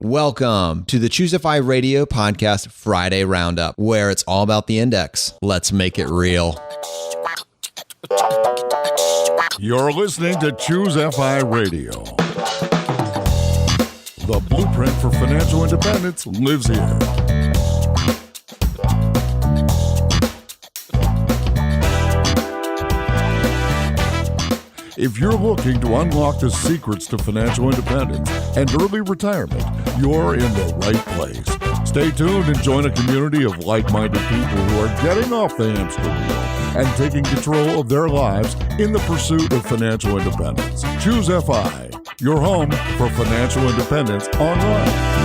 Welcome to the Choose FI Radio Podcast Friday Roundup, where it's all about the index. Let's make it real. You're listening to Choose FI Radio. The blueprint for financial independence lives here. If you're looking to unlock the secrets to financial independence and early retirement, you're in the right place. Stay tuned and join a community of like-minded people who are getting off the hamster wheel and taking control of their lives in the pursuit of financial independence. Choose FI, your home for financial independence online.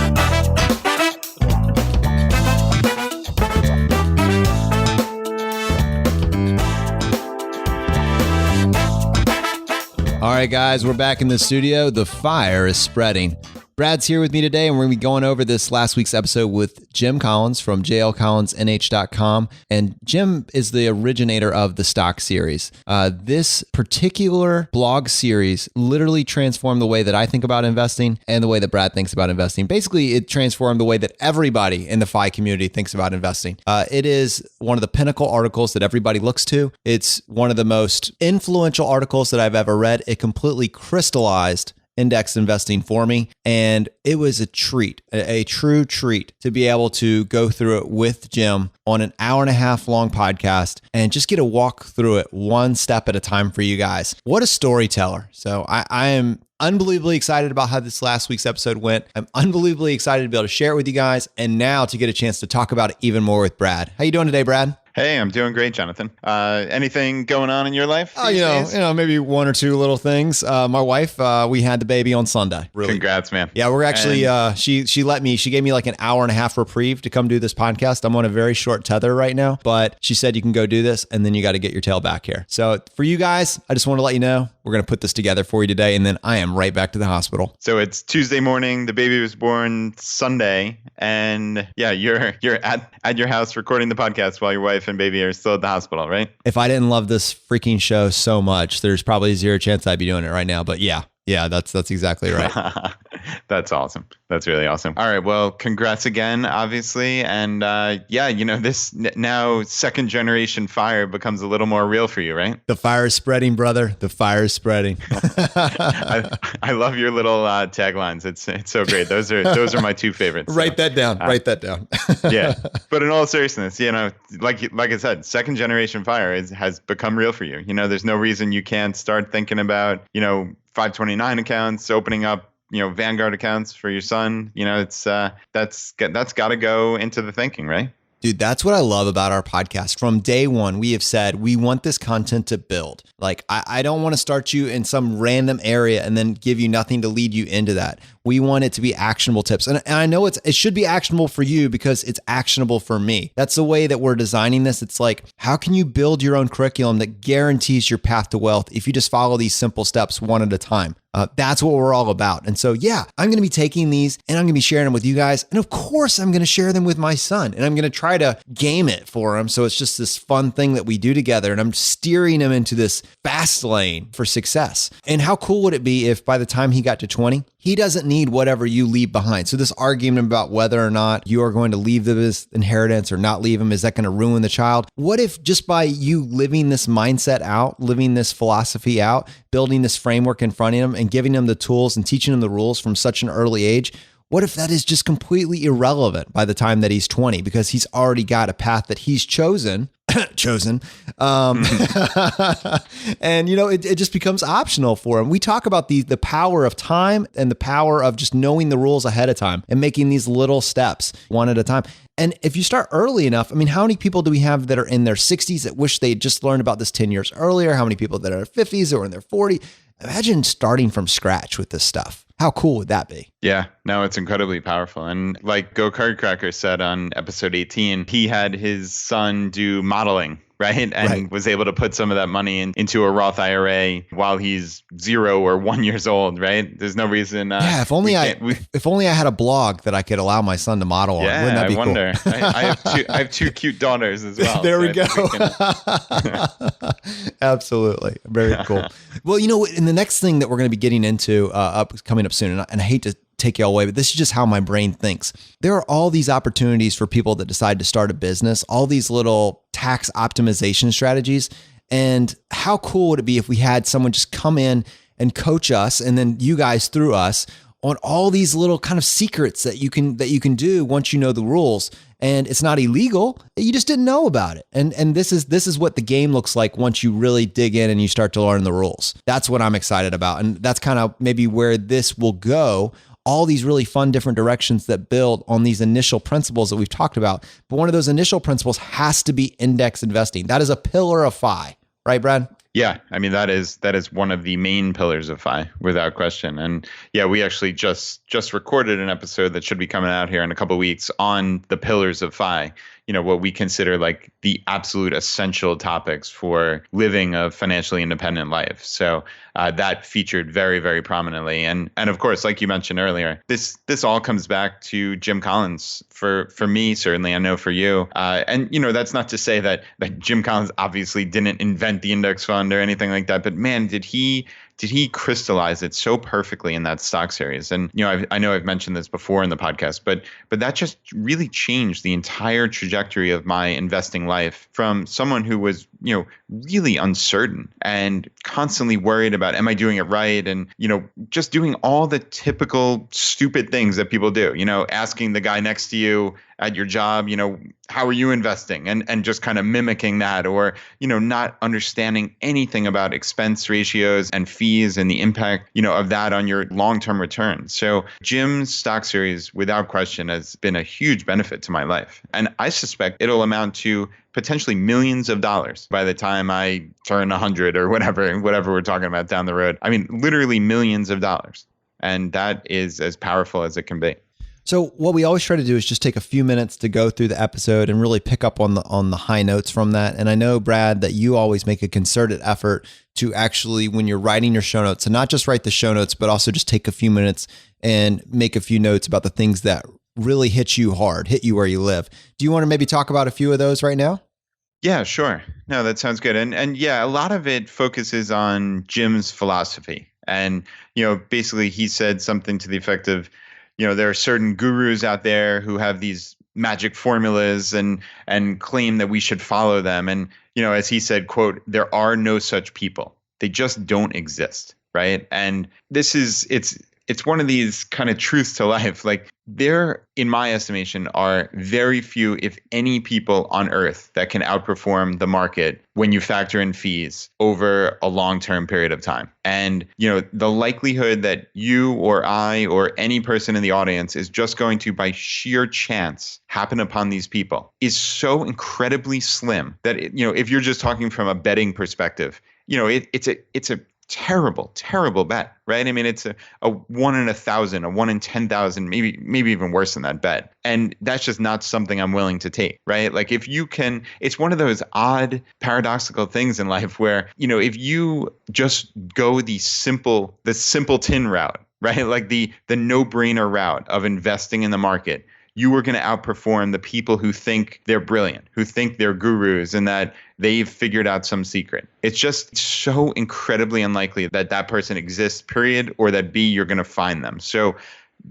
All right, guys, we're back in the studio. The fire is spreading. Brad's here with me today, and we're going to be going over this last week's episode with Jim Collins from jlcollinsnh.com. And Jim is the originator of the stock series. This particular blog series literally transformed the way that I think about investing and the way that Brad thinks about investing. Basically, it transformed the way that everybody in the FI community thinks about investing. It is one of the pinnacle articles that everybody looks to. It's one of the most influential articles that I've ever read. It completely crystallized index investing for me. And it was a treat, a true treat to be able to go through it with Jim on an hour and a half long podcast and just get to walk through it one step at a time for you guys. What a storyteller. So I am unbelievably excited about how this last week's episode went. I'm unbelievably excited to be able to share it with you guys and now to get a chance to talk about it even more with Brad. How you doing today, Brad? Hey, I'm doing great, Jonathan. Anything going on in your life? You know, maybe one or two little things. My wife, we had the baby on Sunday. Really. Congrats, man. Yeah, we're actually, she gave me like an hour and a half reprieve to come do this podcast. I'm on a very short tether right now, but she said you can go do this and then you got to get your tail back here. So for you guys, I just want to let you know, we're going to put this together for you today. And then I am right back to the hospital. So it's Tuesday morning. The baby was born Sunday. And yeah, you're at your house recording the podcast while your wife and baby are still at the hospital, right? If I didn't love this freaking show so much, there's probably zero chance I'd be doing it right now. But yeah, that's exactly right. That's awesome. That's really awesome. All right. Well, congrats again, obviously. And this now second generation fire becomes a little more real for you, right? The fire is spreading, brother. The fire is spreading. I love your little taglines. It's so great. Those are my two favorites. Write that down. Write that down. Yeah. But in all seriousness, like I said, second generation fire has become real for you. There's no reason you can't start thinking about, 529 accounts, opening up, Vanguard accounts for your son. It's that's got to go into the thinking, right? Dude, that's what I love about our podcast. From day one, we have said we want this content to build. Like, I don't want to start you in some random area and then give you nothing to lead you into that. We want it to be actionable tips. And I know it should be actionable for you because it's actionable for me. That's the way that we're designing this. It's like, how can you build your own curriculum that guarantees your path to wealth if you just follow these simple steps one at a time? That's what we're all about. And so, yeah, I'm going to be taking these and I'm going to be sharing them with you guys. And of course, I'm going to share them with my son and I'm going to try to game it for him. So it's just this fun thing that we do together. And I'm steering him into this fast lane for success. And how cool would it be if by the time he got to 20, he doesn't need whatever you leave behind. So this argument about whether or not you are going to leave this inheritance or not leave him, is that going to ruin the child? What if just by you living this mindset out, living this philosophy out, building this framework in front of him and giving him the tools and teaching him the rules from such an early age, what if that is just completely irrelevant by the time that he's 20 because he's already got a path that he's chosen. And it just becomes optional for him. We talk about the power of time and the power of just knowing the rules ahead of time and making these little steps one at a time. And if you start early enough, how many people do we have that are in their 60s that wish they just learned about this 10 years earlier? How many people that are 50s or in their 40s? Imagine starting from scratch with this stuff. How cool would that be? Yeah, no, it's incredibly powerful. And like Go Cardcracker said on episode 18, he had his son do modeling, right? And was able to put some of that money into a Roth IRA while he's 0 or 1 years old, right? There's no reason. If only I had a blog that I could allow my son to model on. Wouldn't that be cool? I have two cute daughters as well. There we go. Absolutely. Very cool. Well, and the next thing that we're going to be getting into coming up soon, and I hate to take you all away, but this is just how my brain thinks. There are all these opportunities for people that decide to start a business, all these little tax optimization strategies. And how cool would it be if we had someone just come in and coach us, and then you guys through us, on all these little kind of secrets that you can do once you know the rules. And it's not illegal. You just didn't know about it. And this is what the game looks like once you really dig in and you start to learn the rules. That's what I'm excited about. And that's kind of maybe where this will go. All these really fun different directions that build on these initial principles that we've talked about. But one of those initial principles has to be index investing. That is a pillar of FI, right, Brad? Yeah, I mean, that is one of the main pillars of FI, without question. And yeah, we actually just recorded an episode that should be coming out here in a couple of weeks on the pillars of FI. You know, what we consider like the absolute essential topics for living a financially independent life. So that featured very, very prominently. And of course, like you mentioned earlier, this all comes back to Jim Collins for me, certainly. I know for you. And, you know, that's not to say that Jim Collins obviously didn't invent the index fund or anything like that. But man, did he crystallize it so perfectly in that stock series? And, you know, I know I've mentioned this before in the podcast, but that just really changed the entire trajectory of my investing life from someone who was, you know, really uncertain and constantly worried about, am I doing it right? And, you know, just doing all the typical stupid things that people do, you know, asking the guy next to you at your job, you know, how are you investing? And just kind of mimicking that, or, you know, not understanding anything about expense ratios and fees and the impact, you know, of that on your long-term return. So Jim's stock series, without question, has been a huge benefit to my life. And I suspect it'll amount to potentially millions of dollars by the time I turn 100 or whatever we're talking about down the road. I mean, literally millions of dollars. And that is as powerful as it can be. So what we always try to do is just take a few minutes to go through the episode and really pick up on the high notes from that. And I know, Brad, that you always make a concerted effort to actually, when you're writing your show notes, to not just write the show notes, but also just take a few minutes and make a few notes about the things that really hit you hard, hit you where you live. Do you want to maybe talk about a few of those right now? Yeah, sure. No, that sounds good. And yeah, a lot of it focuses on Jim's philosophy. And, you know, basically he said something to the effect of, you know, there are certain gurus out there who have these magic formulas and claim that we should follow them. And, you know, as he said, quote, there are no such people. They just don't exist. Right. And it's one of these kind of truths to life. Like, there, in my estimation, are very few, if any, people on earth that can outperform the market when you factor in fees over a long-term period of time. And, you know, the likelihood that you or I or any person in the audience is just going to, by sheer chance, happen upon these people is so incredibly slim that, you know, if you're just talking from a betting perspective, you know, it's a terrible bet, right? I mean, it's a 1 in 1,000, a 1 in 10,000, maybe even worse than that bet. And that's just not something I'm willing to take, right? Like, if you can, it's one of those odd paradoxical things in life where, you know, if you just go the simpleton route, right? Like the no-brainer route of investing in the market, you are going to outperform the people who think they're brilliant, who think they're gurus and that they've figured out some secret. It's just so incredibly unlikely that that person exists, period, or that B, you're going to find them. So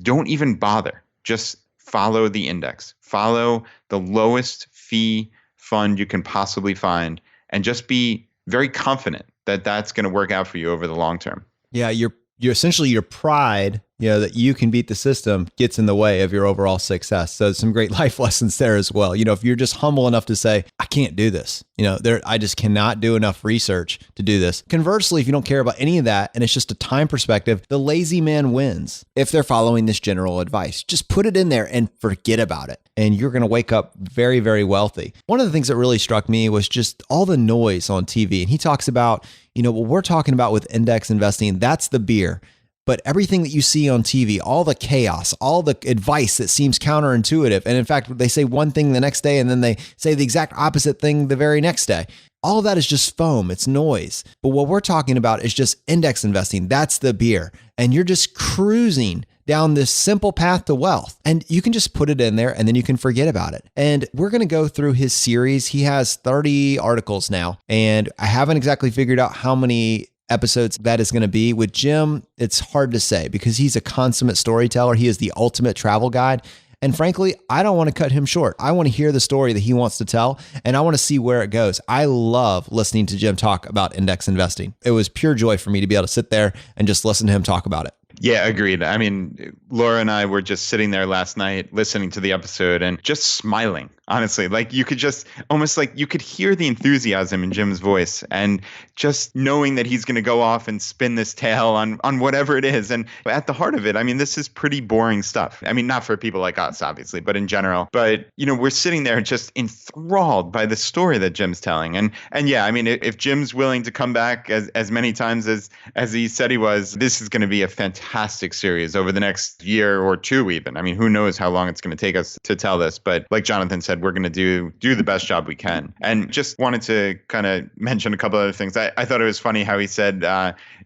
don't even bother. Just follow the index. Follow the lowest fee fund you can possibly find, and just be very confident that that's going to work out for you over the long term. Yeah, you're essentially, your pride, you know, that you can beat the system gets in the way of your overall success. So some great life lessons there as well. You know, if you're just humble enough to say, I can't do this, you know, I just cannot do enough research to do this. Conversely, if you don't care about any of that and it's just a time perspective, the lazy man wins. If they're following this general advice, just put it in there and forget about it. And you're going to wake up very, very wealthy. One of the things that really struck me was just all the noise on TV. And he talks about, you know, what we're talking about with index investing, that's the beer. But everything that you see on TV, all the chaos, all the advice that seems counterintuitive. And in fact, they say one thing the next day and then they say the exact opposite thing the very next day. All of that is just foam. It's noise. But what we're talking about is just index investing. That's the beer. And you're just cruising down this simple path to wealth. And you can just put it in there and then you can forget about it. And we're going to go through his series. He has 30 articles now. And I haven't exactly figured out how many episodes that is going to be. With Jim, it's hard to say because he's a consummate storyteller. He is the ultimate travel guide. And frankly, I don't want to cut him short. I want to hear the story that he wants to tell, and I want to see where it goes. I love listening to Jim talk about index investing. It was pure joy for me to be able to sit there and just listen to him talk about it. Yeah, agreed. I mean, Laura and I were just sitting there last night listening to the episode and just smiling, honestly. Like you could just almost like you could hear the enthusiasm in Jim's voice and just knowing that he's going to go off and spin this tale on whatever it is. And at the heart of it, I mean, this is pretty boring stuff. I mean, not for people like us, obviously, but in general. But, we're sitting there just enthralled by the story that Jim's telling. And yeah, I mean, if Jim's willing to come back as many times as he said he was, this is going to be a fantastic series over the next year or two even. I mean, who knows how long it's going to take us to tell this. But like Jonathan said, we're going to do the best job we can. And just wanted to kind of mention a couple other things. I thought it was funny how he said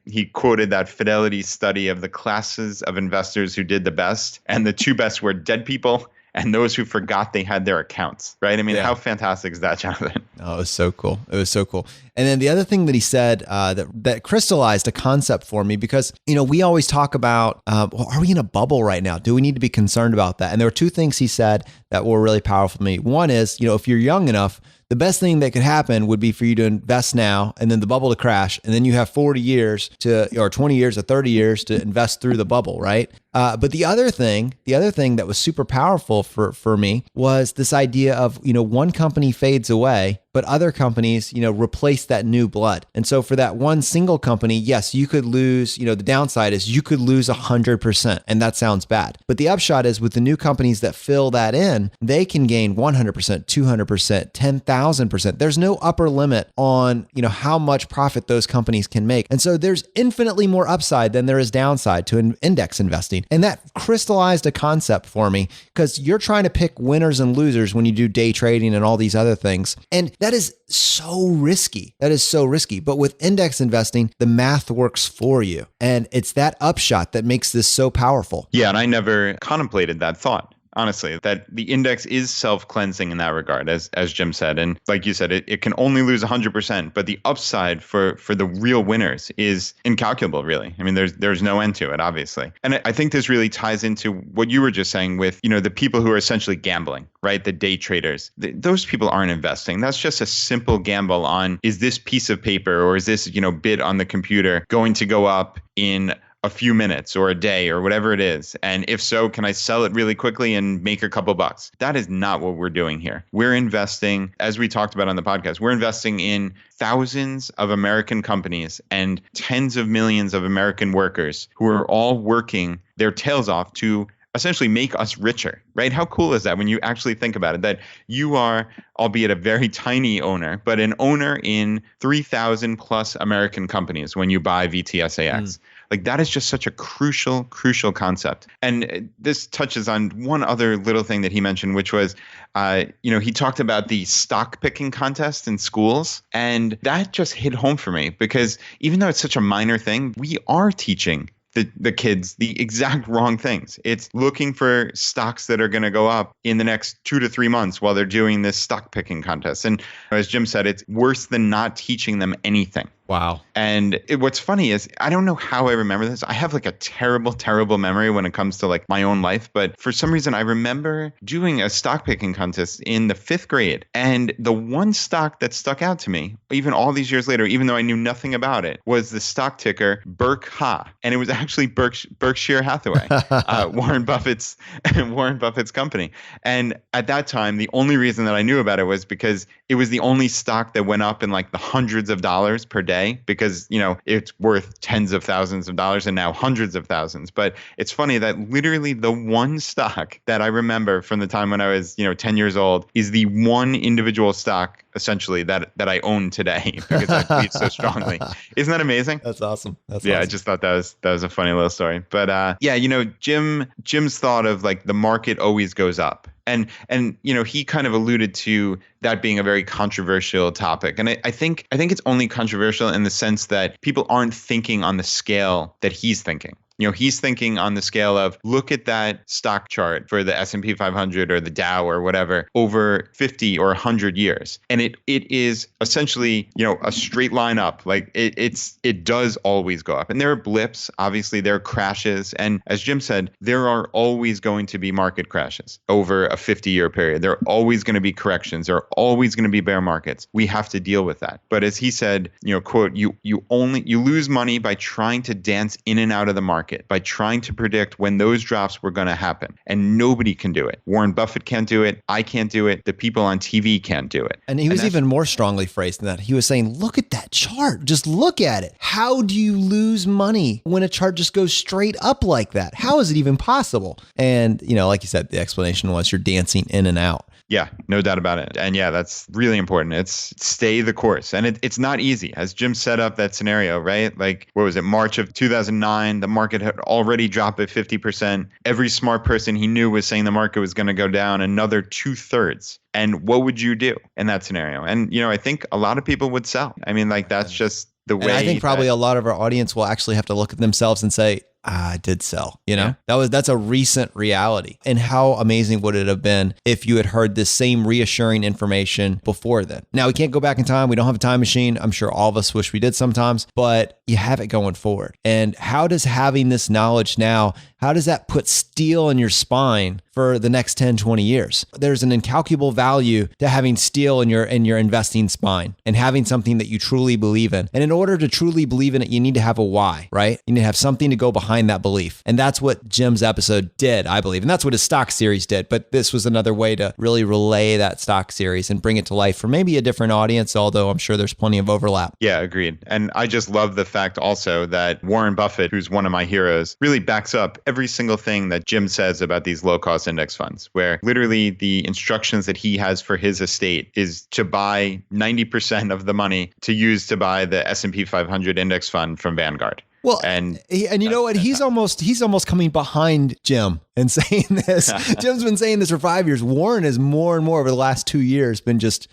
he quoted that Fidelity study of the classes of investors who did the best. And the two best were dead people and those who forgot they had their accounts, right? I mean, How fantastic is that, Jonathan? Oh, it was so cool. It was so cool. And then the other thing that he said that crystallized a concept for me, because, we always talk about, are we in a bubble right now? Do we need to be concerned about that? And there were two things he said that were really powerful to me. One is, if you're young enough, the best thing that could happen would be for you to invest now and then the bubble to crash. And then you have 40 years or 20 years or 30 years to invest through the bubble, right? But the other thing that was super powerful for me was this idea of, one company fades away, but other companies, replace that new blood. And so for that one single company, yes, you could lose, the downside is you could lose 100%, and that sounds bad. But the upshot is with the new companies that fill that in, they can gain 100%, 200%, 10,000%. There's no upper limit on, how much profit those companies can make. And so there's infinitely more upside than there is downside to index investing. And that crystallized a concept for me because you're trying to pick winners and losers when you do day trading and all these other things. And that is so risky. That is so risky. But with index investing, the math works for you. And it's that upshot that makes this so powerful. Yeah. And I never contemplated that thought. Honestly, that the index is self-cleansing in that regard, as Jim said. And like you said, it can only lose 100%, but the upside for the real winners is incalculable, really. I mean, there's no end to it, obviously. And I think this really ties into what you were just saying with, the people who are essentially gambling, right? The day traders. Those people aren't investing. That's just a simple gamble on, is this piece of paper or is this, bid on the computer going to go up in a few minutes or a day or whatever it is? And if so, can I sell it really quickly and make a couple bucks? That is not what we're doing here. We're investing, as we talked about on the podcast, we're investing in thousands of American companies and tens of millions of American workers who are all working their tails off to essentially make us richer, right? How cool is that when you actually think about it, that you are, albeit a very tiny owner, but an owner in 3,000 plus American companies when you buy VTSAX. Like that is just such a crucial concept. And this touches on one other little thing that he mentioned, which was, he talked about the stock picking contest in schools. And that just hit home for me because even though it's such a minor thing, we are teaching the kids the exact wrong things. It's looking for stocks that are going to go up in the next 2 to 3 months while they're doing this stock picking contest. And as Jim said, it's worse than not teaching them anything. Wow. And what's funny is I don't know how I remember this. I have like a terrible memory when it comes to like my own life. But for some reason, I remember doing a stock picking contest in the 5th grade. And the one stock that stuck out to me, even all these years later, even though I knew nothing about it, was the stock ticker BRKHA. And it was actually Berkshire Hathaway, Warren Buffett's company. And at that time, the only reason that I knew about it was because it was the only stock that went up in like the hundreds of dollars per day because, it's worth tens of thousands of dollars and now hundreds of thousands. But it's funny that literally the one stock that I remember from the time when I was, 10 years old is the one individual stock essentially that I own today because I believe so strongly. Isn't that amazing? That's awesome. Awesome. I just thought that was a funny little story. But Jim's thought of like the market always goes up. And he kind of alluded to that being a very controversial topic. And I think it's only controversial in the sense that people aren't thinking on the scale that he's thinking. he's thinking on the scale of look at that stock chart for the S&P 500 or the Dow or whatever over 50 or 100 years. And it is essentially, a straight line up. Like it does always go up. And there are blips, obviously there are crashes. And as Jim said, there are always going to be market crashes over a 50-year period. There are always going to be corrections. There are always going to be bear markets. We have to deal with that. But as he said, quote, you lose money by trying to dance in and out of the market, by trying to predict when those drops were going to happen. And nobody can do it. Warren Buffett can't do it. I can't do it. The people on TV can't do it. And he was even more strongly phrased than that. He was saying, look at that chart. Just look at it. How do you lose money when a chart just goes straight up like that? How is it even possible? And, like you said, the explanation was you're dancing in and out. Yeah, no doubt about it. And yeah, that's really important. It's stay the course. And it's not easy. As Jim set up that scenario, right? Like, what was it? March of 2009, the market had already dropped by 50%. Every smart person he knew was saying the market was going to go down another 2/3. And what would you do in that scenario? And, I think a lot of people would sell. I mean, like, that's just the way. And I think probably a lot of our audience will actually have to look at themselves and say, I did sell, Yeah. That's a recent reality. And how amazing would it have been if you had heard this same reassuring information before then? Now, we can't go back in time. We don't have a time machine. I'm sure all of us wish we did sometimes, but you have it going forward. And how does having this knowledge now, how does that put steel in your spine for the next 10, 20 years? There's an incalculable value to having steel in your investing spine and having something that you truly believe in. And in order to truly believe in it, you need to have a why, right? You need to have something to go behind that belief. And that's what Jim's episode did, I believe. And that's what his stock series did. But this was another way to really relay that stock series and bring it to life for maybe a different audience, although I'm sure there's plenty of overlap. Yeah, agreed. And I just love the fact also that Warren Buffett, who's one of my heroes, really backs up every single thing that Jim says about these low-cost index funds, where literally the instructions that he has for his estate is to buy 90% of the money to use to buy the S&P 500 index fund from Vanguard. Well, and you know what? He's almost coming behind Jim and saying this. Jim's been saying this for 5 years. Warren is more and more over the last 2 years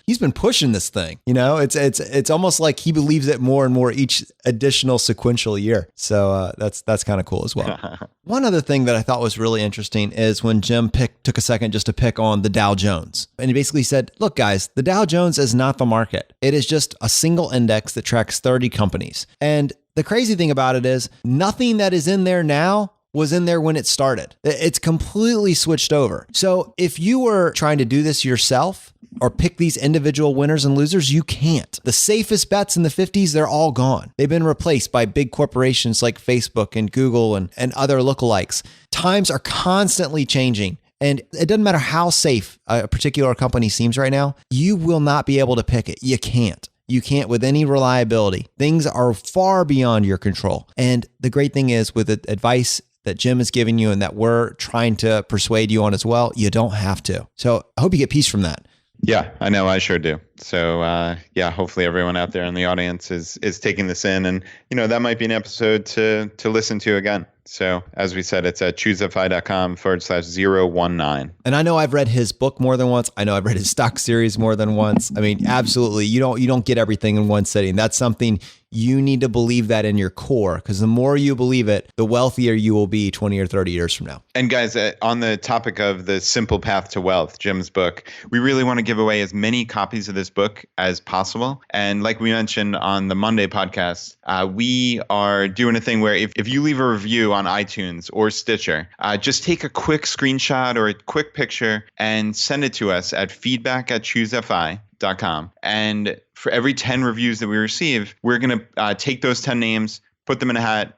he's been pushing this thing. It's almost like he believes it more and more each additional sequential year. So that's kind of cool as well. One other thing that I thought was really interesting is when Jim took a second just to pick on the Dow Jones. And he basically said, look, guys, the Dow Jones is not the market. It is just a single index that tracks 30 companies. And the crazy thing about it is nothing that is in there now was in there when it started. It's completely switched over. So if you were trying to do this yourself or pick these individual winners and losers, you can't. The safest bets in the 50s, they're all gone. They've been replaced by big corporations like Facebook and Google and other lookalikes. Times are constantly changing. And it doesn't matter how safe a particular company seems right now, you will not be able to pick it. You can't. You can't with any reliability. Things are far beyond your control. And the great thing is with the advice that Jim is giving you and that we're trying to persuade you on as well, you don't have to. So I hope you get peace from that. Yeah, I know. I sure do. So hopefully everyone out there in the audience is taking this in, and that might be an episode to listen to again. So as we said, it's at choosefi.com/019. And I know I've read his book more than once. I know I've read his stock series more than once. I mean, absolutely. You don't get everything in one sitting. That's something you need to believe that in your core, because the more you believe it, the wealthier you will be 20 or 30 years from now. And guys, on the topic of the Simple Path to Wealth, Jim's book, we really want to give away as many copies of this book as possible. And like we mentioned on the Monday podcast, we are doing a thing where if you leave a review on iTunes or Stitcher, just take a quick screenshot or a quick picture and send it to us at feedback@choosefi.com. And for every 10 reviews that we receive, we're going to take those 10 names, put them in a hat,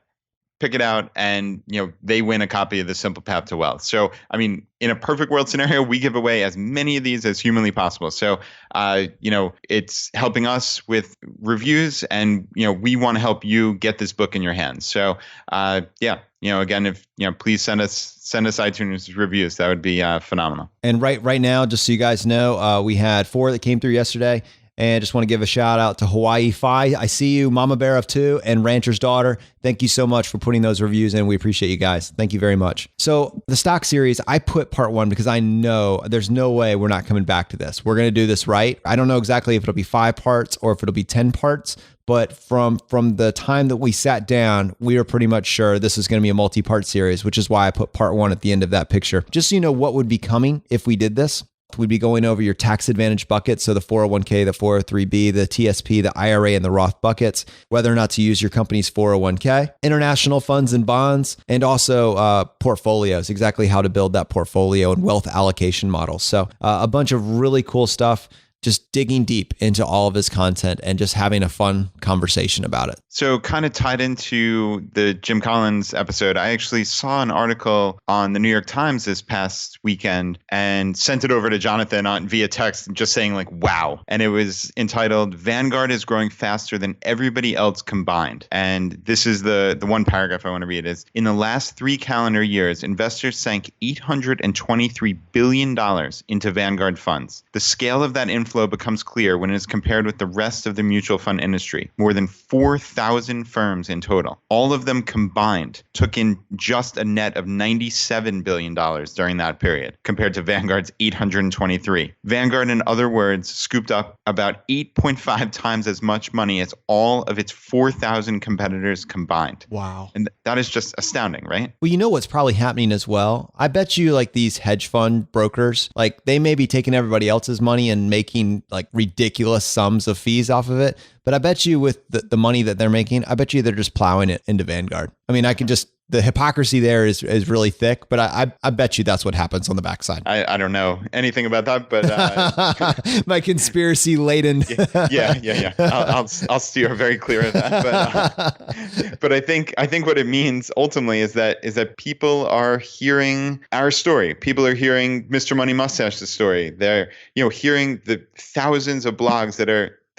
pick it out, and they win a copy of The Simple Path to Wealth. So, I mean, in a perfect world scenario, we give away as many of these as humanly possible. So, it's helping us with reviews, and we want to help you get this book in your hands. So, again, if please send us iTunes reviews. That would be phenomenal. And right now, just so you guys know, we had 4 that came through yesterday. And I just want to give a shout out to Hawaii Fi. I see you, Mama Bear of 2, and Rancher's Daughter. Thank you so much for putting those reviews in. We appreciate you guys. Thank you very much. So the stock series, I put part 1 because I know there's no way we're not coming back to this. We're going to do this right. I don't know exactly if it'll be 5 parts or if it'll be 10 parts, But from the time that we sat down, we were pretty much sure this is going to be a multi-part series, which is why I put part 1 at the end of that picture. Just so you know what would be coming if we did this. We'd be going over your tax advantage buckets. So the 401k, the 403b, the TSP, the IRA, and the Roth buckets, whether or not to use your company's 401k, international funds and bonds, and also portfolios, exactly how to build that portfolio and wealth allocation model. So a bunch of really cool stuff, just digging deep into all of his content and just having a fun conversation about it. So kind of tied into the Jim Collins episode, I actually saw an article on the New York Times this past weekend and sent it over to Jonathan via text, just saying like, wow. And it was entitled, Vanguard is growing faster than everybody else combined. And this is the one paragraph I want to read is, in the last 3 calendar years, investors sank $823 billion into Vanguard funds. The scale of that inflow becomes clear when it is compared with the rest of the mutual fund industry. More than 4,000 firms in total. All of them combined took in just a net of $97 billion during that period, compared to Vanguard's 823. Vanguard, in other words, scooped up about 8.5 times as much money as all of its 4,000 competitors combined. Wow. And that is just astounding, right? Well, you know what's probably happening as well? I bet you like these hedge fund brokers, like they may be taking everybody else's money and making like ridiculous sums of fees off of it. But I bet you with the money that they're making, I bet you they're just plowing it into Vanguard. I mean, the hypocrisy there is really thick, but I bet you that's what happens on the backside. I don't know anything about that, but my conspiracy laden. yeah. I'll steer very clear of that. But I think what it means ultimately is that people are hearing our story. People are hearing Mr. Money Mustache's story. They're hearing the thousands of blogs that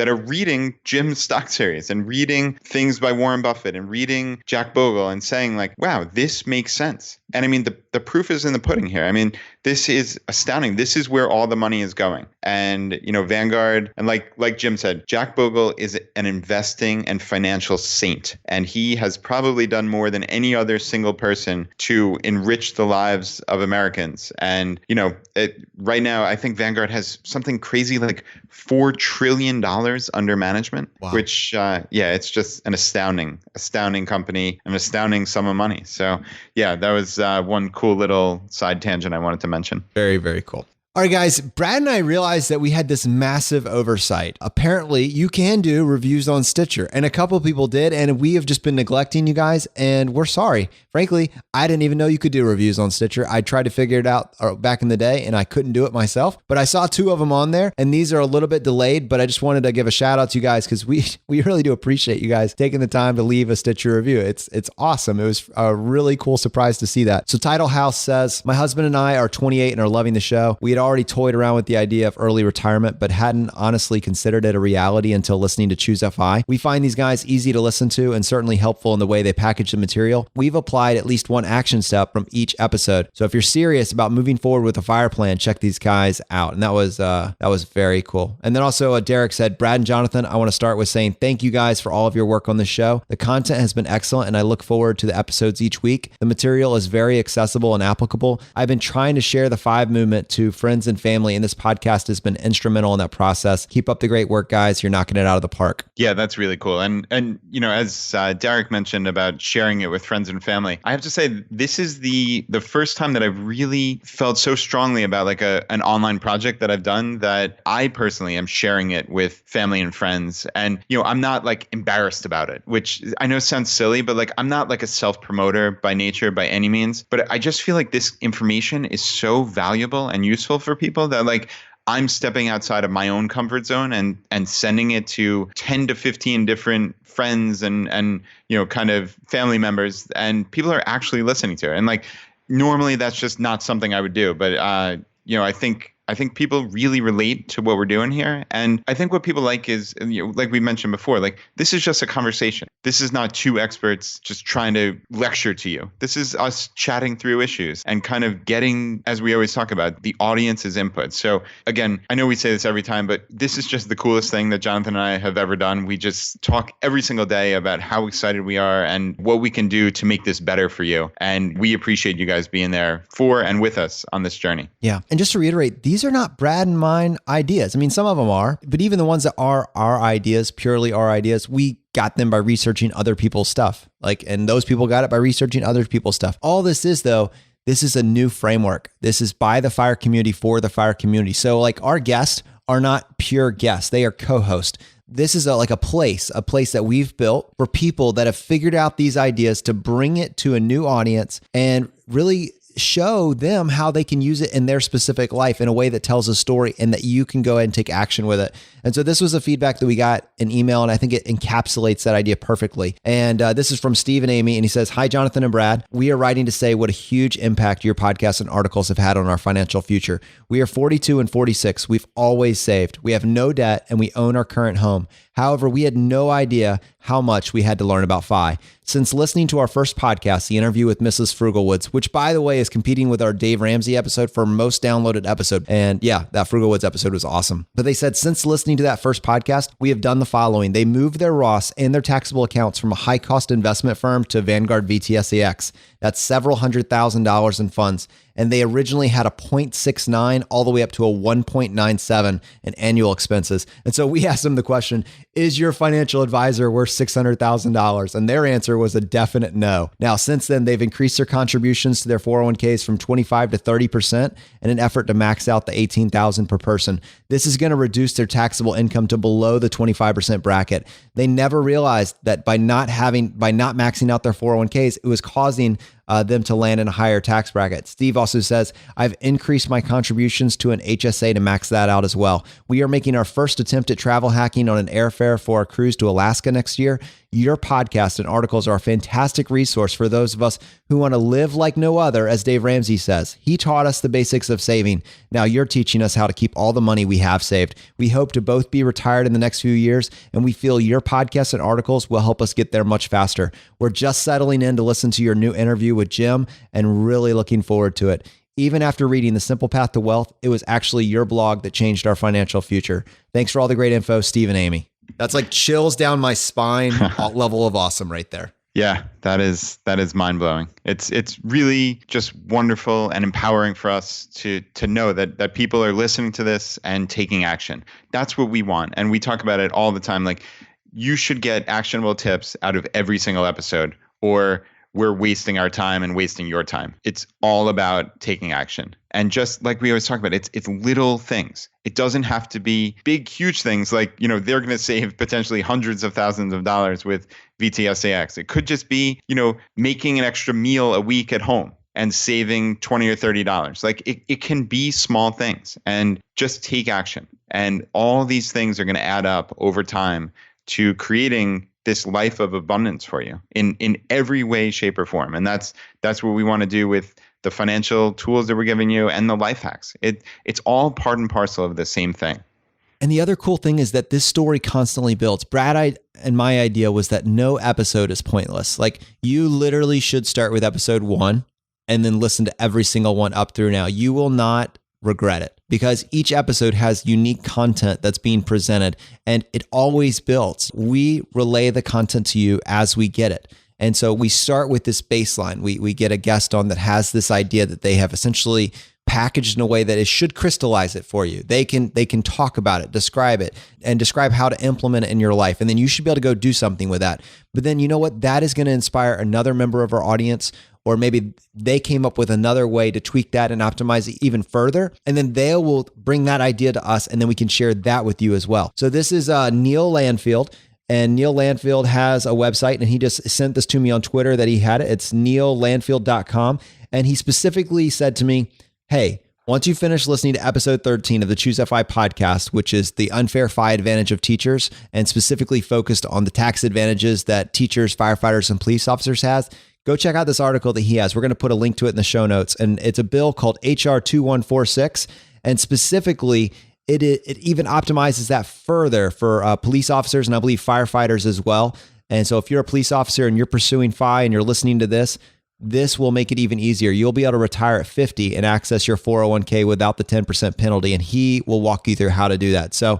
are reading Jim's stock series and reading things by Warren Buffett and reading Jack Bogle and saying like, wow, this makes sense. And I mean, the proof is in the pudding here. I mean, this is astounding. This is where all the money is going. And, Vanguard, and like Jim said, Jack Bogle is an investing and financial saint. And he has probably done more than any other single person to enrich the lives of Americans. And, right now, I think Vanguard has something crazy like $4 trillion under management, wow. Which, it's just an astounding company, an astounding sum of money. So, yeah, that was one cool little side tangent I wanted to mention. Very, very cool. All right, guys, Brad and I realized that we had this massive oversight. Apparently, you can do reviews on Stitcher, and a couple of people did, and we have just been neglecting you guys, and we're sorry. Frankly, I didn't even know you could do reviews on Stitcher. I tried to figure it out back in the day, and I couldn't do it myself, but I saw 2 of them on there, and these are a little bit delayed, but I just wanted to give a shout out to you guys because we really do appreciate you guys taking the time to leave a Stitcher review. It's awesome. It was a really cool surprise to see that. So Title House says, my husband and I are 28 and are loving the show. We had already toyed around with the idea of early retirement, but hadn't honestly considered it a reality until listening to Choose FI. We find these guys easy to listen to and certainly helpful in the way they package the material. We've applied at least one action step from each episode. So if you're serious about moving forward with a FIRE plan, check these guys out. And that was very cool. And then also Derek said, Brad and Jonathan, I want to start with saying thank you guys for all of your work on this show. The content has been excellent and I look forward to the episodes each week. The material is very accessible and applicable. I've been trying to share the 5 movement to friends and family, and this podcast has been instrumental in that process. Keep up the great work, guys. You're knocking it out of the park. Yeah, that's really cool. And as Derek mentioned about sharing it with friends and family, I have to say this is the first time that I've really felt so strongly about like an online project that I've done that I personally am sharing it with family and friends. And I'm not like embarrassed about it, which I know sounds silly, but like I'm not like a self-promoter by nature by any means. But I just feel like this information is so valuable and useful for people that like I'm stepping outside of my own comfort zone and sending it to 10 to 15 different friends and kind of family members, and people are actually listening to it. And like normally that's just not something I would do, but I think people really relate to what we're doing here. And I think what people like is, like we mentioned before, like this is just a conversation. This is not 2 experts just trying to lecture to you. This is us chatting through issues and kind of getting, as we always talk about, the audience's input. So again, I know we say this every time, but this is just the coolest thing that Jonathan and I have ever done. We just talk every single day about how excited we are and what we can do to make this better for you. And we appreciate you guys being there for and with us on this journey. Yeah. And just to reiterate, these these are not Brad and mine ideas. I mean, some of them are, but even the ones that are our ideas, purely our ideas, we got them by researching other people's stuff. And those people got it by researching other people's stuff. All this is, though, this is a new framework. This is by the fire community for the fire community. So our guests are not pure guests. They are co-hosts. This is a place that we've built for people that have figured out these ideas to bring it to a new audience and really show them how they can use it in their specific life in a way that tells a story and that you can go ahead and take action with it. And so this was a feedback that we got in email, and I think it encapsulates that idea perfectly. And this is from Steve and Amy, and he says, "Hi, Jonathan and Brad. We are writing to say what a huge impact your podcasts and articles have had on our financial future. We are 42 and 46. We've always saved. We have no debt, and we own our current home. However, we had no idea how much we had to learn about FI. Since listening to our first podcast, the interview with Mrs. Frugalwoods, which by the way is competing with our Dave Ramsey episode for most downloaded episode. And yeah, that Frugalwoods episode was awesome. But they said, since listening to that first podcast, we have done the following. They moved their Roths and their taxable accounts from a high cost investment firm to Vanguard VTSAX. That's several $100,000 in funds. And they originally had a 0.69 all the way up to a 1.97 in annual expenses. And so we asked them the question, is your financial advisor worth $600,000? And their answer was a definite no. Now, since then, they've increased their contributions to their 401ks from 25 to 30% in an effort to max out the $18,000 per person. This is going to reduce their taxable income to below the 25% bracket. They never realized that by not maxing out their 401ks, it was causing them to land in a higher tax bracket. Steve also says, I've increased my contributions to an HSA to max that out as well. We are making our first attempt at travel hacking on an airfare for our cruise to Alaska next year. Your podcast and articles are a fantastic resource for those of us who want to live like no other, as Dave Ramsey says. He taught us the basics of saving. Now you're teaching us how to keep all the money we have saved. We hope to both be retired in the next few years, and we feel your podcasts and articles will help us get there much faster. We're just settling in to listen to your new interview with Jim and really looking forward to it. Even after reading The Simple Path to Wealth, it was actually your blog that changed our financial future. Thanks for all the great info, Steve and Amy." That's like chills down my spine level of awesome right there. Yeah, that is mind blowing. It's really just wonderful and empowering for us to know that people are listening to this and taking action. That's what we want. And we talk about it all the time. You should get actionable tips out of every single episode, or we're wasting our time and wasting your time. It's all about taking action. And just like we always talk about, it's little things. It doesn't have to be big, huge things like, they're going to save potentially hundreds of thousands of dollars with VTSAX. It could just be, making an extra meal a week at home and saving $20 or $30. It can be small things, and just take action. And all these things are going to add up over time to creating this life of abundance for you in every way, shape, or form. And that's what we want to do with the financial tools that we're giving you and the life hacks. It's all part and parcel of the same thing. And the other cool thing is that this story constantly builds. Brad and my idea was that no episode is pointless. You literally should start with episode 1 and then listen to every single one up through now. You will not regret it, because each episode has unique content that's being presented, and it always builds. We relay the content to you as we get it. And so we start with this baseline. We get a guest on that has this idea that they have essentially packaged in a way that it should crystallize it for you. They can talk about it, describe it, and describe how to implement it in your life. And then you should be able to go do something with that. But then you know what? That is going to inspire another member of our audience, or maybe they came up with another way to tweak that and optimize it even further. And then they will bring that idea to us, and then we can share that with you as well. So this is Neil Landfield. And Neil Landfield has a website, and he just sent this to me on Twitter that he had it. It's neillandfield.com. And he specifically said to me, hey, once you finish listening to episode 13 of the Choose FI podcast, which is the unfair FI advantage of teachers, and specifically focused on the tax advantages that teachers, firefighters, and police officers has, go check out this article that he has. We're going to put a link to it in the show notes. And it's a bill called HR 2146. And specifically, it even optimizes that further for police officers and I believe firefighters as well. And so if you're a police officer and you're pursuing FI and you're listening to this will make it even easier. You'll be able to retire at 50 and access your 401k without the 10% penalty. And he will walk you through how to do that. So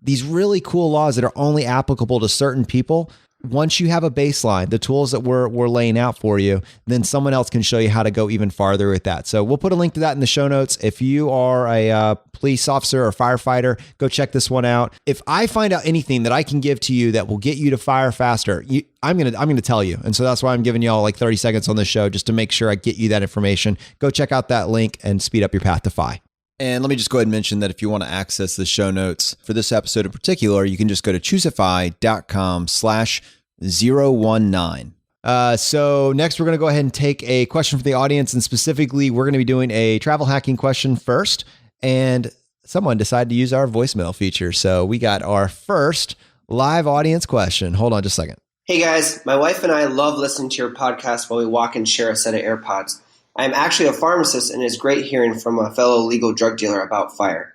these really cool laws that are only applicable to certain people once you have a baseline, the tools that we're laying out for you, then someone else can show you how to go even farther with that. So we'll put a link to that in the show notes. If you are a police officer or firefighter, go check this one out. If I find out anything that I can give to you that will get you to fire faster, I'm gonna tell you. And so that's why I'm giving y'all like 30 seconds on the show just to make sure I get you that information. Go check out that link and speed up your path to FI. And let me just go ahead and mention that if you want to access the show notes for this episode in particular, you can just go to choosify.com/019. So next we're going to go ahead and take a question from the audience, and specifically we're going to be doing a travel hacking question first. And someone decided to use our voicemail feature. So we got our first live audience question. Hold on just a second. Hey guys, my wife and I love listening to your podcast while we walk and share a set of AirPods. I am actually a pharmacist, and it's great hearing from a fellow legal drug dealer about fire.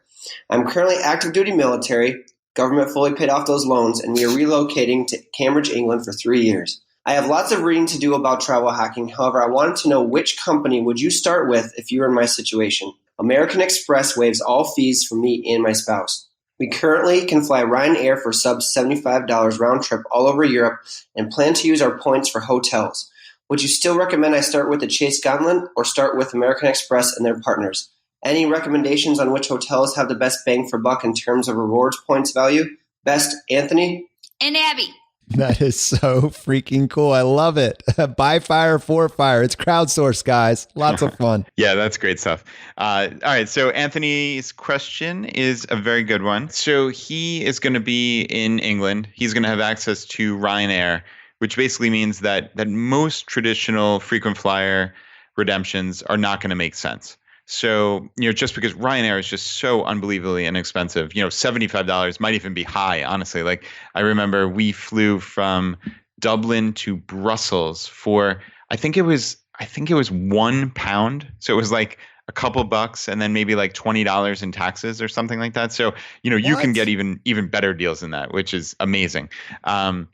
I'm currently active duty military, government fully paid off those loans, and we are relocating to Cambridge, England for 3 years. I have lots of reading to do about travel hacking. However, I wanted to know which company would you start with if you were in my situation. American Express waives all fees for me and my spouse. We currently can fly Ryanair for sub $75 round trip all over Europe and plan to use our points for hotels. Would you still recommend I start with the Chase Gauntlet or start with American Express and their partners? Any recommendations on which hotels have the best bang for buck in terms of rewards points value? Best, Anthony? And Abby. That is so freaking cool. I love it. Buy fire, for fire. It's crowdsourced, guys. Lots of fun. Yeah, that's great stuff. All right. So Anthony's question is a very good one. So he is going to be in England. He's going to have access to Ryanair, which basically means that most traditional frequent flyer redemptions are not going to make sense. So, just because Ryanair is just so unbelievably inexpensive, $75 might even be high, honestly. Like, I remember we flew from Dublin to Brussels for, I think it was £1. So it was like a couple bucks and then maybe like $20 in taxes or something like that. So, you can get even better deals than that, which is amazing.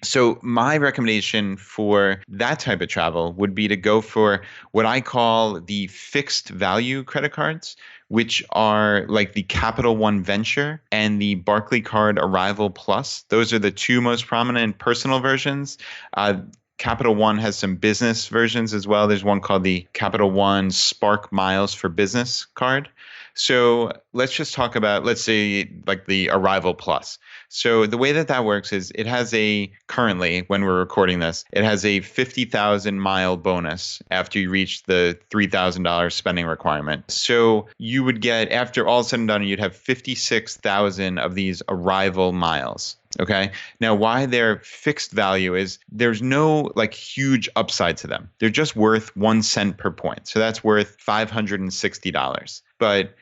So my recommendation for that type of travel would be to go for what I call the fixed value credit cards, which are like the Capital One Venture and the Barclaycard Arrival Plus. Those are the two most prominent personal versions. Capital One has some business versions as well. There's one called the Capital One Spark Miles for Business card. So let's just talk about, let's say, like the Arrival Plus. So the way that works is it has currently, when we're recording this, it has a 50,000 mile bonus after you reach the $3,000 spending requirement. So you would get, after all said and done, you'd have 56,000 of these Arrival miles. Okay. Now, why they're fixed value is there's no like huge upside to them. They're just worth 1 cent per point. So that's worth $560. But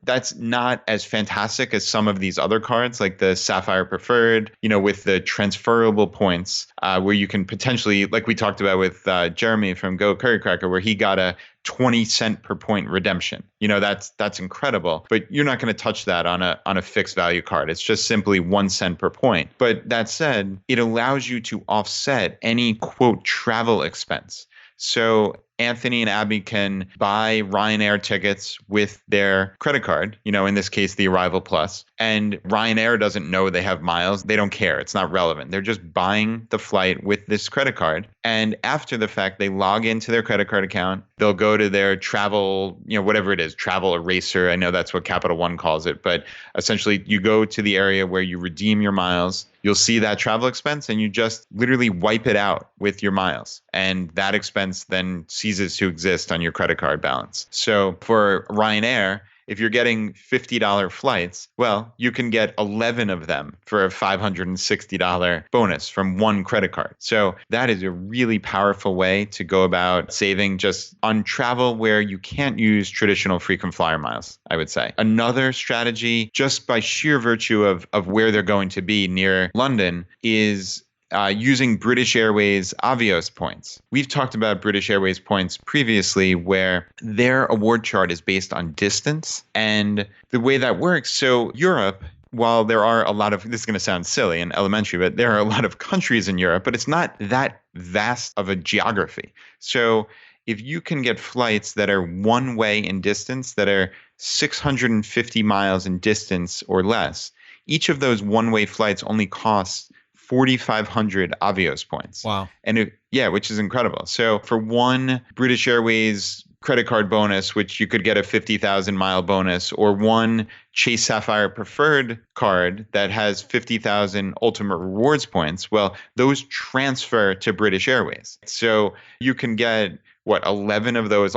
that's not as fantastic as some of these other cards, like the Sapphire Preferred, with the transferable points, where you can potentially, like we talked about with Jeremy from Go Curry Cracker, where he got a 20 cent per point redemption. That's incredible, but you're not going to touch that on a fixed value card. It's just simply 1 cent per point. But that said, it allows you to offset any quote travel expense. So Anthony and Abby can buy Ryanair tickets with their credit card, in this case, the Arrival Plus. And Ryanair doesn't know they have miles. They don't care. It's not relevant. They're just buying the flight with this credit card. And after the fact, they log into their credit card account. They'll go to their travel, whatever it is, travel eraser. I know that's what Capital One calls it. But essentially, you go to the area where you redeem your miles. You'll see that travel expense and you just literally wipe it out with your miles. And that expense then ceases to exist on your credit card balance. So for Ryanair, if you're getting $50 flights, well, you can get 11 of them for a $560 bonus from one credit card. So that is a really powerful way to go about saving just on travel where you can't use traditional frequent flyer miles, I would say. Another strategy, just by sheer virtue of where they're going to be near London, is using British Airways Avios points. We've talked about British Airways points previously, where their award chart is based on distance. And the way that works, so Europe, while there are a lot of, this is going to sound silly and elementary, but there are a lot of countries in Europe, but it's not that vast of a geography. So if you can get flights that are one way in distance, that are 650 miles in distance or less, each of those one-way flights only costs 4,500 Avios points. Wow. And which is incredible. So for one British Airways credit card bonus, which you could get a 50,000 mile bonus, or one Chase Sapphire Preferred card that has 50,000 Ultimate Rewards points, well, those transfer to British Airways. So you can get 11 of those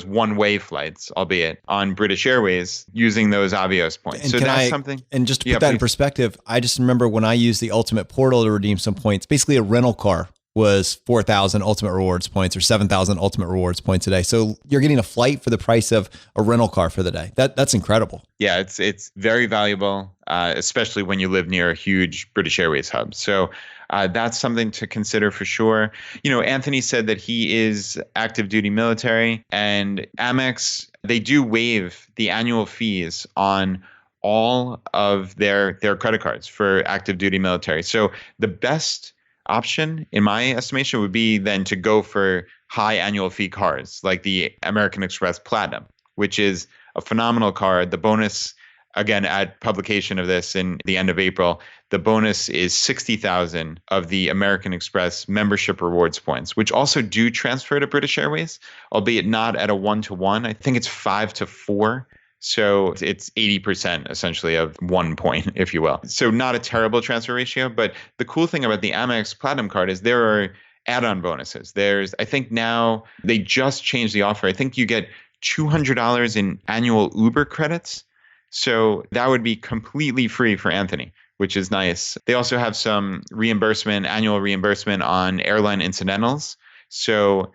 one-way flights, albeit on British Airways, using those Avios points. And so that's something. And just to put that in perspective, I just remember when I used the Ultimate Portal to redeem some points, basically a rental car was 4,000 Ultimate Rewards points or 7,000 Ultimate Rewards points a day. So you're getting a flight for the price of a rental car for the day. That's incredible. Yeah, it's very valuable, especially when you live near a huge British Airways hub. So that's something to consider for sure. Anthony said that he is active duty military, and Amex, they do waive the annual fees on all of their credit cards for active duty military. So the best option, in my estimation, would be then to go for high annual fee cards like the American Express Platinum, which is a phenomenal card. The bonus, again, at publication of this in the end of April, the bonus is 60,000 of the American Express membership rewards points, which also do transfer to British Airways, albeit not at a 1-to-1. I think it's 5-to-4. So it's 80% essentially of 1 point, if you will. So not a terrible transfer ratio. But the cool thing about the Amex Platinum card is there are add-on bonuses. I think now they just changed the offer. I think you get $200 in annual Uber credits. So that would be completely free for Anthony, which is nice. They also have some annual reimbursement on airline incidentals. So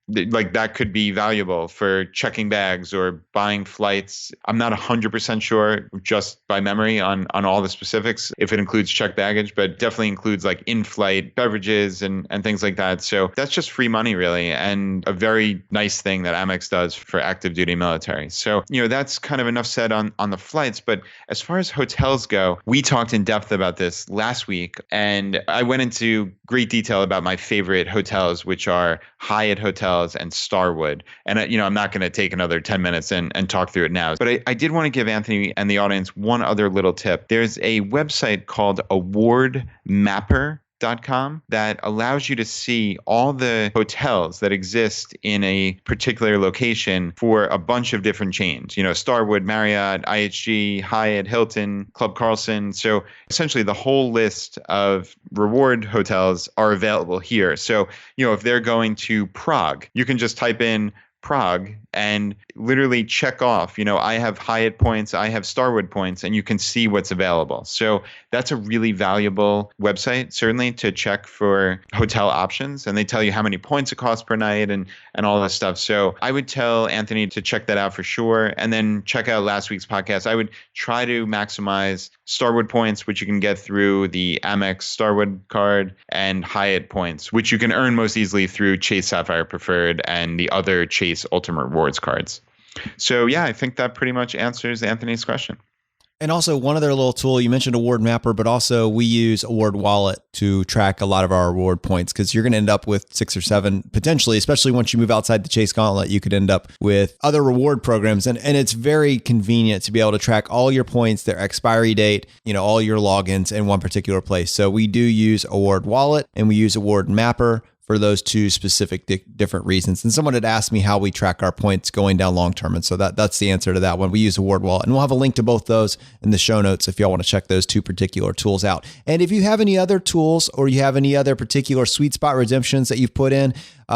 that could be valuable for checking bags or buying flights. I'm not 100% sure just by memory on all the specifics if it includes checked baggage, but definitely includes like in-flight beverages and things like that. So that's just free money really, and a very nice thing that Amex does for active duty military. So, that's kind of enough said on the flights. But as far as hotels go, we talked in depth about this last week, and I went into great detail about my favorite hotels, which are Hyatt hotels and Starwood. And, I'm not going to take another 10 minutes and talk through it now. But I did want to give Anthony and the audience one other little tip. There's a website called awardmapper.com that allows you to see all the hotels that exist in a particular location for a bunch of different chains, Starwood, Marriott, IHG, Hyatt, Hilton, Club Carlson. So essentially the whole list of reward hotels are available here. So, if they're going to Prague, you can just type in Prague and literally check off, I have Hyatt points, I have Starwood points, and you can see what's available. So that's a really valuable website, certainly, to check for hotel options. And they tell you how many points it costs per night and all that stuff. So I would tell Anthony to check that out for sure. And then check out last week's podcast. I would try to maximize Starwood points, which you can get through the Amex Starwood card, and Hyatt points, which you can earn most easily through Chase Sapphire Preferred and the other Chase Ultimate Rewards cards. So yeah, I think that pretty much answers Anthony's question. And also one other little tool, you mentioned Award Mapper, but also we use Award Wallet to track a lot of our reward points, because you're going to end up with 6 or 7, potentially, especially once you move outside the Chase Gauntlet, you could end up with other reward programs. And it's very convenient to be able to track all your points, their expiry date, all your logins in one particular place. So we do use Award Wallet and we use Award Mapper for those two specific different reasons. And someone had asked me how we track our points going down long-term. And so that's the answer to that one. We use Award Wallet, and we'll have a link to both those in the show notes if y'all want to check those two particular tools out. And if you have any other tools or you have any other particular sweet spot redemptions that you've put in,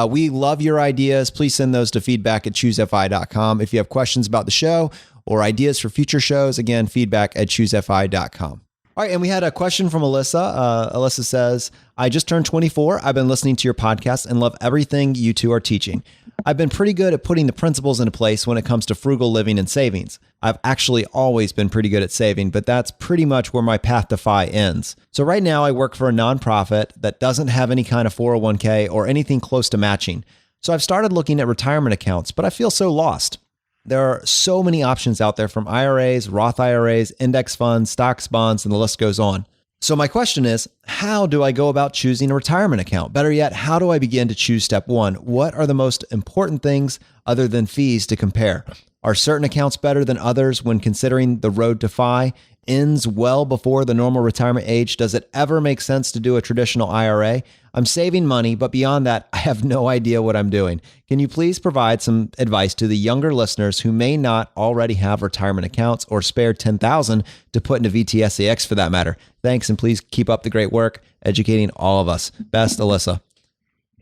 we love your ideas. Please send those to feedback@choosefi.com. If you have questions about the show or ideas for future shows, again, feedback@choosefi.com. All right, and we had a question from Alyssa. Alyssa says, I just turned 24. I've been listening to your podcast and love everything you two are teaching. I've been pretty good at putting the principles into place when it comes to frugal living and savings. I've actually always been pretty good at saving, but that's pretty much where my path to FI ends. So right now I work for a nonprofit that doesn't have any kind of 401k or anything close to matching. So I've started looking at retirement accounts, but I feel so lost. There are so many options out there, from IRAs, Roth IRAs, index funds, stocks, bonds, and the list goes on. So my question is, how do I go about choosing a retirement account? Better yet, how do I begin to choose step one? What are the most important things other than fees to compare? Are certain accounts better than others when considering the road to FI? ends well before the normal retirement age, does it ever make sense to do a traditional IRA? I'm saving money, but beyond that, I have no idea what I'm doing. Can you please provide some advice to the younger listeners who may not already have retirement accounts or spare $10,000 to put into VTSAX for that matter? Thanks, and please keep up the great work educating all of us. Best, Alyssa.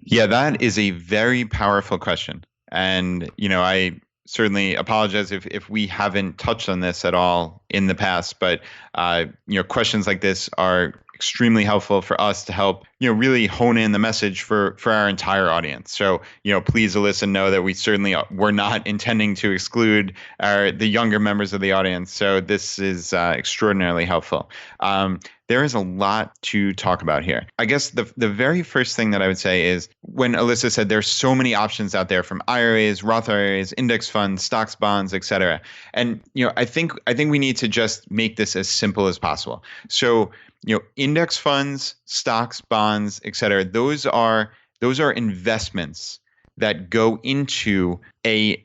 Yeah, that is a very powerful question. And, I certainly apologize if we haven't touched on this at all in the past, but, questions like this are extremely helpful for us to help, really hone in the message for our entire audience. So, please, Alyssa, know that we certainly were not intending to exclude the younger members of the audience. So this is extraordinarily helpful. There is a lot to talk about here. I guess the very first thing that I would say is when Alyssa said there's so many options out there from IRAs, Roth IRAs, index funds, stocks, bonds, et cetera. And, I think we need to just make this as simple as possible. So, index funds, stocks, bonds, et cetera, those are investments that go into an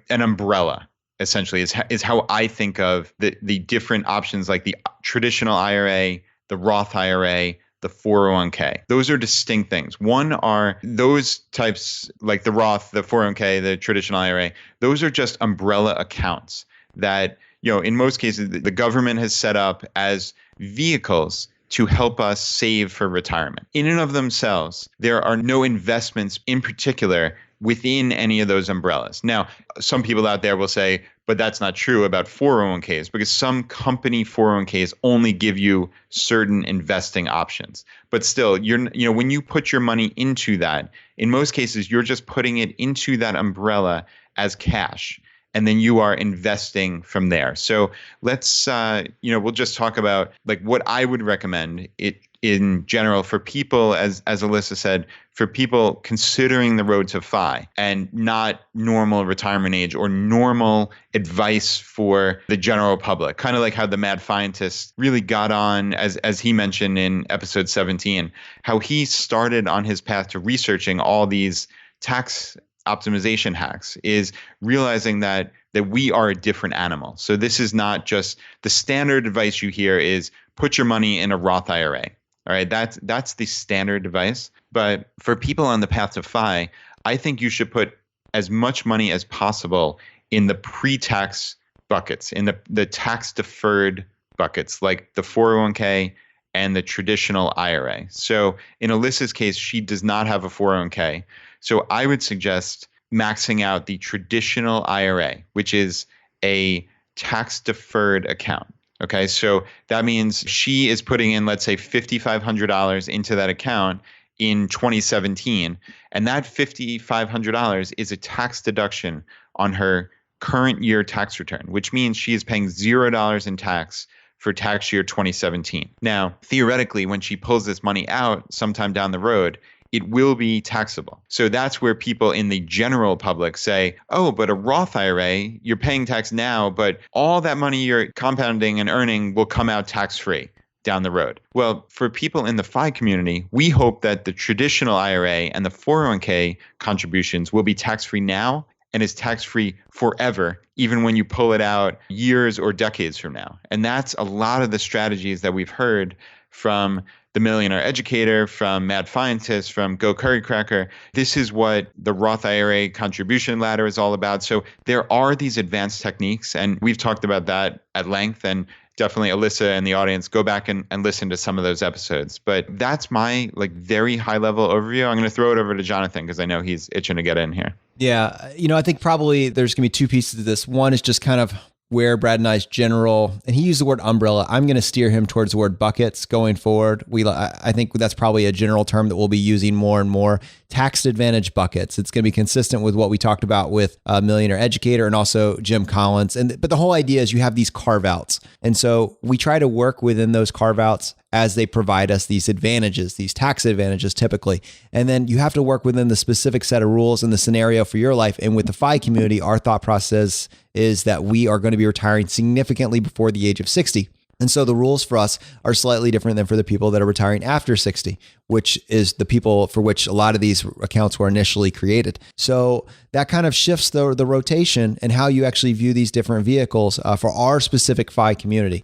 umbrella, essentially, is how I think of the different options, like the traditional IRA, the Roth IRA, the 401k. Those are distinct things. One are those types, like the Roth, the 401k, the traditional IRA, those are just umbrella accounts that, in most cases, the government has set up as vehicles to help us save for retirement. In and of themselves, there are no investments in particular within any of those umbrellas. Now, some people out there will say, but that's not true about 401ks, because some company 401ks only give you certain investing options. But still, when you put your money into that, in most cases, you're just putting it into that umbrella as cash. And then you are investing from there. So let's, we'll just talk about like what I would recommend it in general for people, as Alyssa said, for people considering the road to FI and not normal retirement age or normal advice for the general public. Kind of like how the mad scientist really got on, as he mentioned in episode 17, how he started on his path to researching all these tax optimization hacks, is realizing that we are a different animal. So this is not just the standard advice you hear is put your money in a Roth IRA. All right, that's the standard advice. But for people on the path to FI, I think you should put as much money as possible in the pre-tax buckets, in the tax deferred buckets, like the 401k and the traditional IRA. So in Alyssa's case, she does not have a 401k. So I would suggest maxing out the traditional IRA, which is a tax deferred account. Okay, so that means she is putting in, let's say, $5,500 into that account in 2017, and that $5,500 is a tax deduction on her current year tax return, which means she is paying $0 in tax for tax year 2017. Now, theoretically, when she pulls this money out sometime down the road, it will be taxable. So that's where people in the general public say, oh, but a Roth IRA, you're paying tax now, but all that money you're compounding and earning will come out tax-free down the road. Well, for people in the FI community, we hope that the traditional IRA and the 401k contributions will be tax-free now and is tax-free forever, even when you pull it out years or decades from now. And that's a lot of the strategies that we've heard from the Millionaire Educator, from Mad Scientist, from Go Curry Cracker. This is what the Roth IRA contribution ladder is all about. So there are these advanced techniques, and we've talked about that at length. And definitely, Alyssa and the audience, go back and listen to some of those episodes. But that's my very high level overview. I'm going to throw it over to Jonathan because I know he's itching to get in here. Yeah, I think probably there's going to be two pieces to this. One is just kind of where Brad and I's general, and he used the word umbrella. I'm going to steer him towards the word buckets going forward. I think that's probably a general term that we'll be using more and more. Tax advantage buckets. It's going to be consistent with what we talked about with Millionaire Educator and also Jim Collins. But the whole idea is you have these carve outs. And so we try to work within those carve outs as they provide us these advantages, these tax advantages typically. And then you have to work within the specific set of rules and the scenario for your life. And with the FI community, our thought process is that we are going to be retiring significantly before the age of 60. And so the rules for us are slightly different than for the people that are retiring after 60, which is the people for which a lot of these accounts were initially created. So that kind of shifts the rotation and how you actually view these different vehicles for our specific FI community.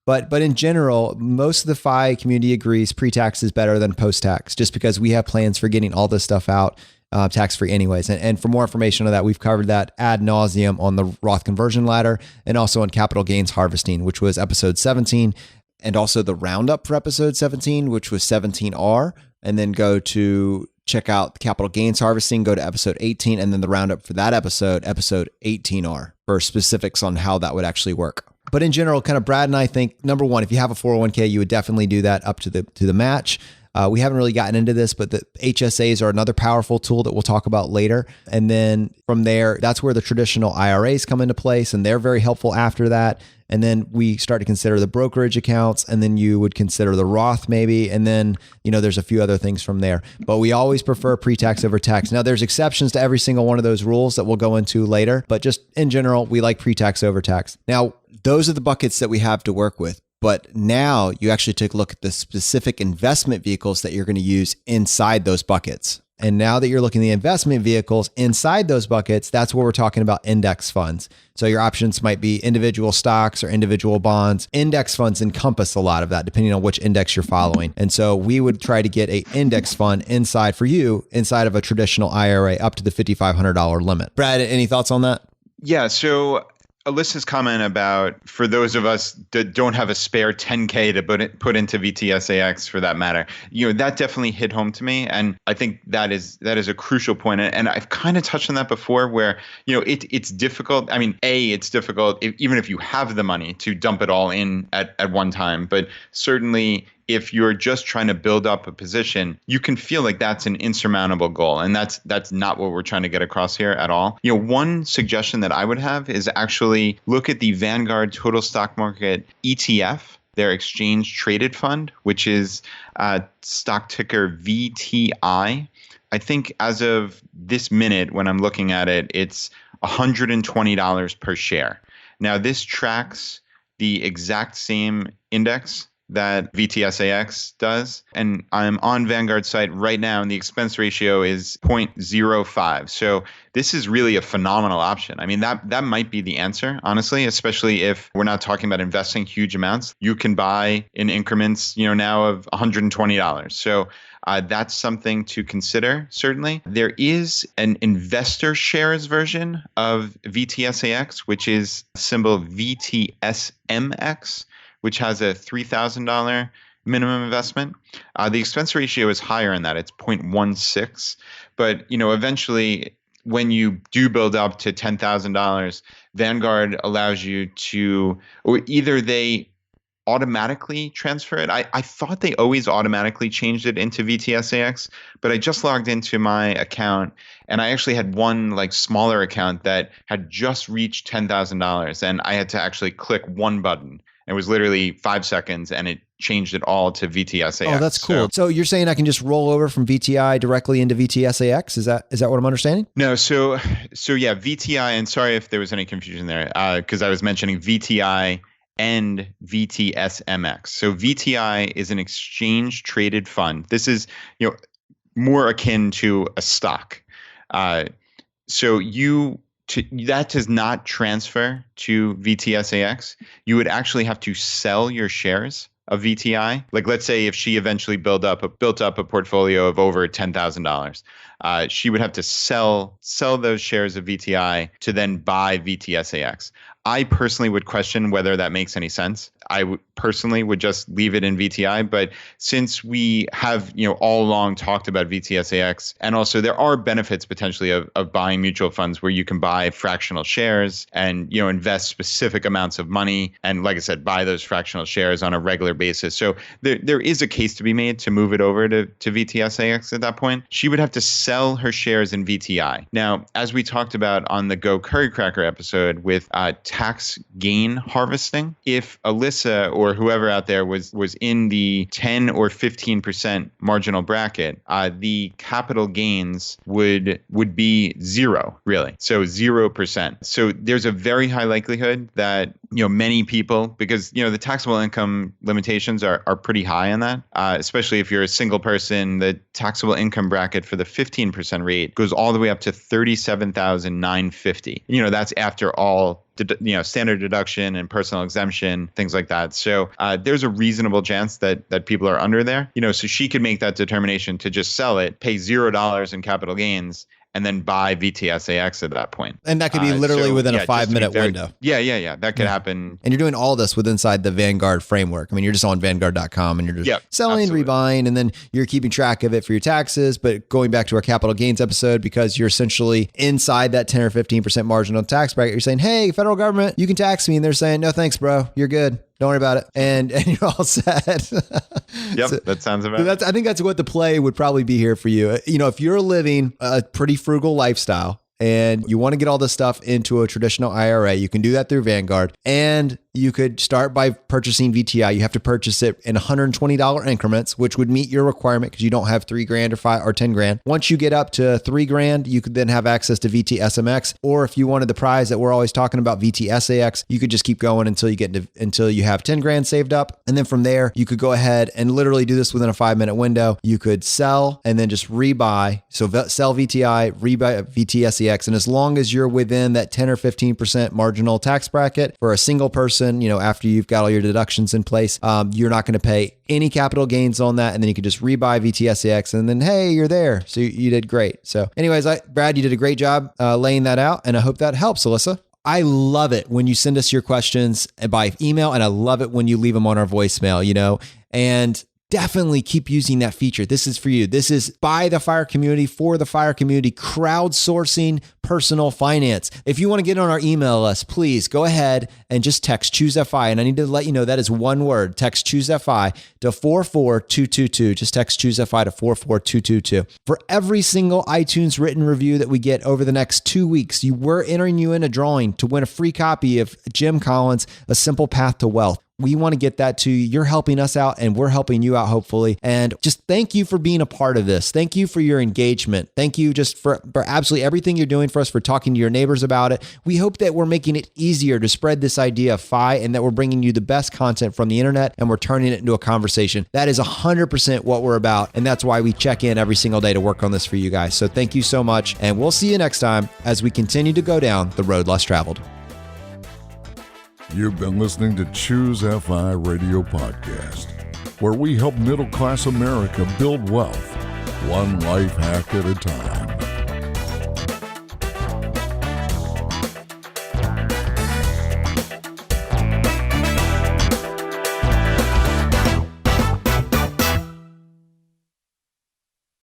But in general, most of the FI community agrees pre-tax is better than post-tax, just because we have plans for getting all this stuff out tax-free anyways. And for more information on that, we've covered that ad nauseum on the Roth conversion ladder and also on capital gains harvesting, which was episode 17, and also the roundup for episode 17, which was 17R. And then go to check out capital gains harvesting, go to episode 18, and then the roundup for that episode 18R, for specifics on how that would actually work. But in general, kind of Brad and I think, number one, if you have a 401k, you would definitely do that up to the match. We haven't really gotten into this, but the HSAs are another powerful tool that we'll talk about later. And then from there, that's where the traditional IRAs come into place, and they're very helpful after that. And then we start to consider the brokerage accounts, and then you would consider the Roth maybe. And then, there's a few other things from there, but we always prefer pre-tax over tax. Now there's exceptions to every single one of those rules that we'll go into later, but just in general, we like pre-tax over tax. Now, those are the buckets that we have to work with. But now you actually take a look at the specific investment vehicles that you're going to use inside those buckets. And now that you're looking at the investment vehicles inside those buckets, that's where we're talking about index funds. So your options might be individual stocks or individual bonds. Index funds encompass a lot of that, depending on which index you're following. And so we would try to get an index fund inside of a traditional IRA up to the $5,500 limit. Brad, any thoughts on that? Yeah. So Alyssa's comment about, for those of us that don't have a spare 10K to put into VTSAX for that matter, that definitely hit home to me. And I think that is a crucial point. And I've kind of touched on that before where, it's difficult. I mean, it's difficult even if you have the money to dump it all in at one time, but certainly if you're just trying to build up a position, you can feel like that's an insurmountable goal. And that's not what we're trying to get across here at all. One suggestion that I would have is actually look at the Vanguard Total Stock Market ETF, their exchange traded fund, which is stock ticker VTI. I think as of this minute, when I'm looking at it, it's $120 per share. Now, this tracks the exact same index that VTSAX does. And I'm on Vanguard's site right now, and the expense ratio is 0.05. So this is really a phenomenal option. I mean, that might be the answer, honestly, especially if we're not talking about investing huge amounts. You can buy in increments, now of $120. So that's something to consider, certainly. There is an investor shares version of VTSAX, which is symbol VTSMX, which has a $3,000 minimum investment. The expense ratio is higher in that. It's 0.16. But, eventually, when you do build up to $10,000, Vanguard allows you to, or either they automatically transfer it. I thought they always automatically changed it into VTSAX, but I just logged into my account and I actually had one smaller account that had just reached $10,000, and I had to actually click one button. It was literally 5 seconds, and it changed it all to VTSAX. Oh, that's cool. So you're saying I can just roll over from VTI directly into VTSAX? Is that what I'm understanding? No. So yeah, VTI, and sorry if there was any confusion there, because I was mentioning VTI and VTSMX. So VTI is an exchange traded fund. This is, more akin to a stock. That does not transfer to VTSAX. You would actually have to sell your shares of VTI. Let's say if she eventually built up a portfolio of over $10,000, she would have to sell those shares of VTI to then buy VTSAX. I personally would question whether that makes any sense. I personally would just leave it in VTI. But since we have, all along talked about VTSAX, and also there are benefits potentially of buying mutual funds where you can buy fractional shares and, invest specific amounts of money. And like I said, buy those fractional shares on a regular basis. So there is a case to be made to move it over to VTSAX at that point. She would have to sell her shares in VTI. Now, as we talked about on the Go Curry Cracker episode with tax gain harvesting, if Alyssa or whoever out there was in the 10 or 15% marginal bracket, the capital gains would be zero, really. So 0%. So there's a very high likelihood that many people, because, the taxable income limitations are pretty high on that, especially if you're a single person. The taxable income bracket for the 15% rate goes all the way up to $37,950. That's after all standard deduction and personal exemption, things like that. So there's a reasonable chance that people are under there. So she could make that determination to just sell it, pay $0 in capital gains, and then buy VTSAX at that point. And that could be literally within a 5-minute window. Yeah. That could happen. And you're doing all this inside the Vanguard framework. I mean, you're just on Vanguard.com and you're just selling, rebuying, and then you're keeping track of it for your taxes. But going back to our capital gains episode, because you're essentially inside that 10 or 15% marginal tax bracket, you're saying, hey, federal government, you can tax me. And they're saying, no, thanks, bro. You're good. Don't worry about it. And you're all set. Yep, so, that sounds about it. I think that's what the play would probably be here for you. If you're living a pretty frugal lifestyle and you want to get all this stuff into a traditional IRA, you can do that through Vanguard. And you could start by purchasing VTI. You have to purchase it in $120 increments, which would meet your requirement because you don't have $3,000 or $5,000 or $10,000. Once you get up to $3,000, you could then have access to VTSMX. Or if you wanted the prize that we're always talking about, VTSAX, you could just keep going until you have $10,000 saved up. And then from there, you could go ahead and literally do this within a 5-minute window. You could sell and then just rebuy. So sell VTI, rebuy VTSAX. And as long as you're within that 10 or 15% marginal tax bracket for a single person, after you've got all your deductions in place, you're not going to pay any capital gains on that. And then you can just rebuy VTSAX and then, hey, you're there. So you did great. So anyways, Brad, you did a great job laying that out. And I hope that helps, Alyssa. I love it when you send us your questions by email. And I love it when you leave them on our voicemail, and definitely keep using that feature. This is for you. This is by the FIRE community, for the FIRE community, crowdsourcing personal finance. If you want to get on our email list, please go ahead and just text ChooseFI. And I need to let you know that is one word. Text ChooseFI to 44222. Just text ChooseFI to 44222. For every single iTunes written review that we get over the next 2 weeks, we're entering you in a drawing to win a free copy of Jim Collins' A Simple Path to Wealth. We want to get that to you. You're helping us out and we're helping you out, hopefully. And just thank you for being a part of this. Thank you for your engagement. Thank you just for absolutely everything you're doing for us, for talking to your neighbors about it. We hope that we're making it easier to spread this idea of FI and that we're bringing you the best content from the internet and we're turning it into a conversation. That is 100% what we're about. And that's why we check in every single day to work on this for you guys. So thank you so much. And we'll see you next time as we continue to go down the road less traveled. You've been listening to Choose FI Radio Podcast, where we help middle-class America build wealth, one life hack at a time.